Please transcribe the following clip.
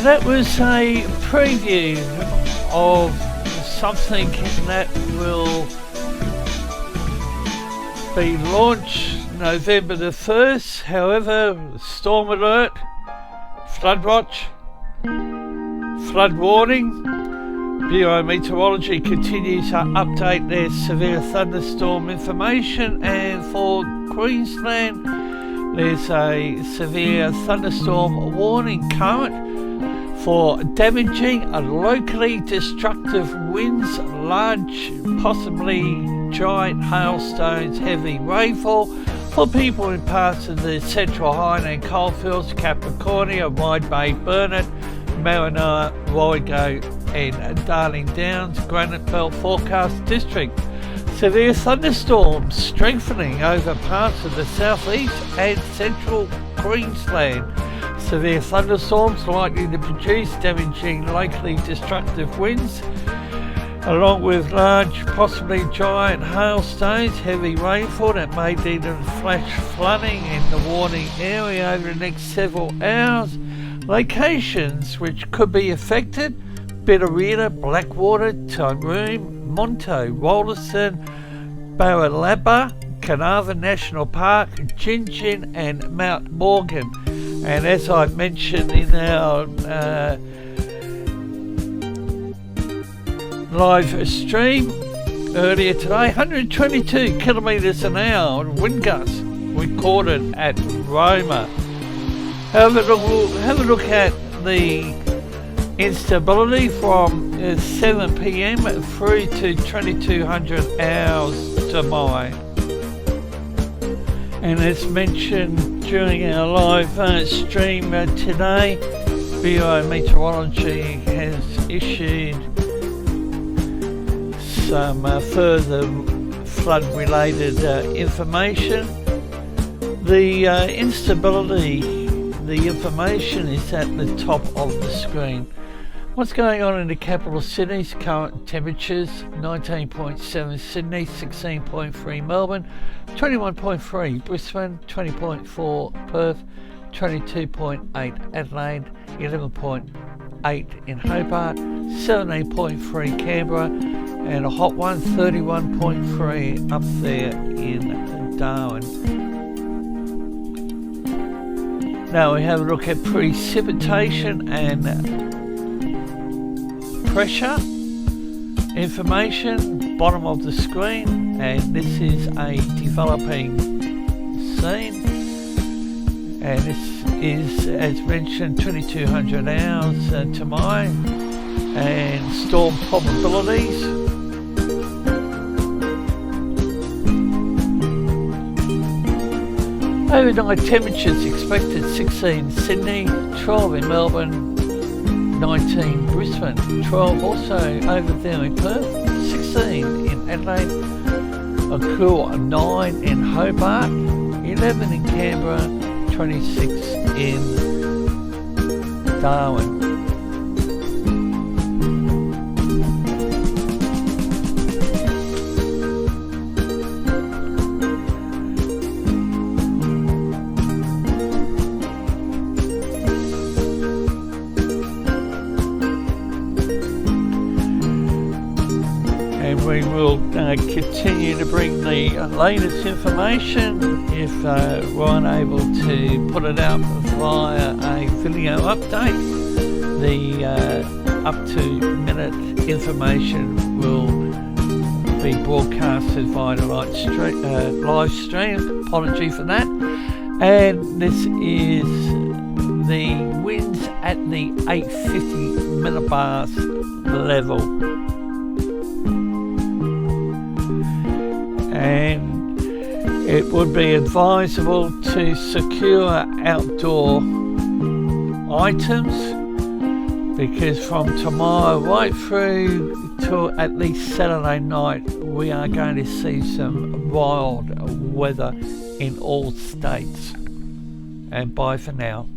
that was a preview of something that will be launched November the 1st. However, storm alert, flood watch, flood warning. Bureau Meteorology continues to update their severe thunderstorm information, and for Queensland there's a severe thunderstorm warning current for damaging and locally destructive winds, large, possibly giant hailstones, heavy rainfall for people in parts of the central highland coalfields, Capricornia, Wide Bay, Burnett, Mariner, Warrego and Darling Downs, Granite Belt forecast district. Severe thunderstorms strengthening over parts of the southeast and central Queensland. Severe thunderstorms likely to produce damaging, locally destructive winds, along with large, possibly giant hailstones, heavy rainfall that may lead to flash flooding in the warning area over the next several hours. Locations which could be affected: Bitterina, Blackwater, Tyrone, Monto, Wollaston, Baralaba, Carnarvon National Park, Gingin and Mount Morgan. And as I mentioned in our live stream earlier today, 122 kilometres an hour wind gusts recorded at Roma. Have a look at the instability from 7 p.m. through to 2200 hours tomorrow. And as mentioned during our live stream today, Bureau Meteorology has issued some further flood related information. The instability, the information is at the top of the screen. What's going on in the capital cities? Current temperatures: 19.7 Sydney, 16.3 Melbourne, 21.3 Brisbane, 20.4 Perth, 22.8 Adelaide, 11.8 in Hobart, 17.3 Canberra, and a hot one, 31.3 up there in Darwin. Now we have a look at precipitation and pressure information, bottom of the screen, and this is a developing scene, and this is, as mentioned, 2200 hours tomorrow, and storm probabilities. Overnight temperatures expected: 16 Sydney, 12 in Melbourne, 19 Brisbane, 12 also over there in Perth, 16 in Adelaide, a cool 9 in Hobart, 11 in Canberra, 26 in Darwin. We will continue to bring the latest information if we're unable to put it out via a video update. The up to minute information will be broadcasted via the live stream. Apology for that. And this is the winds at the 850 millibars level. And it would be advisable to secure outdoor items, because from tomorrow right through to at least Saturday night we are going to see some wild weather in all states. And bye for now.